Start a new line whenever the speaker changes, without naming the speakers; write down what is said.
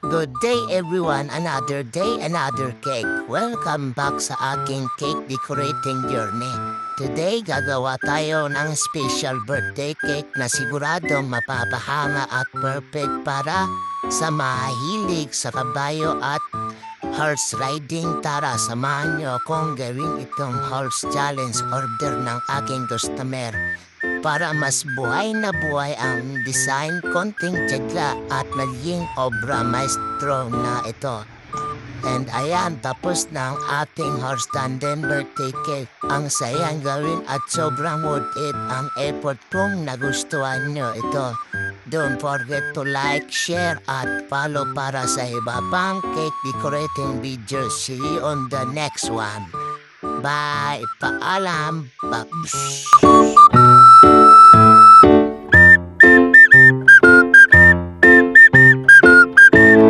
Good day everyone, another day, another cake. Welcome back sa aking cake decorating journey. Today gagawa tayo ng special birthday cake na siguradong mapapahanga at perfect para sa mahilig sa kabayo at horse riding. Tara, samahan niyo akong gawin itong horse challenge order ng aking customer. Para mas buhay na buhay ang design, konting tiyadya at maging obra maestro na ito. And ayan, tapos na ang ating horse tandem birthday cake. Ang sayang gawin at sobrang worth it ang effort kung nagustuhan nyo ito. Don't forget to like, share at follow para sa iba pang cake decorating videos. See you on the next one. Bye! Paalam!